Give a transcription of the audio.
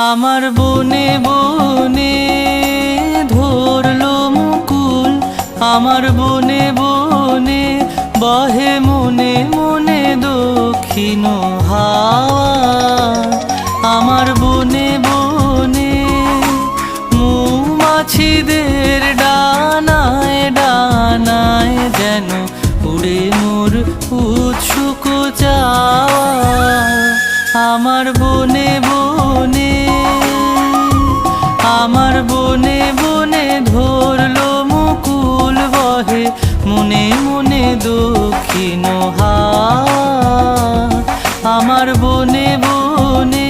আমার বনে বনে ধরলো মুকুল, আমার বনে বনে বহে মনে মনে দক্ষিণ হাওয়া। আমার বনে বনে মৌমাছিদের ডানায় ডানায় যেন উড়ে মোর উৎসুক চাওয়া। আমার বনে বনে, আমার বনে বনে ধরলো মুকুল, বহে মনে মনে দক্ষিণ হাওয়া। আমার বনে বনে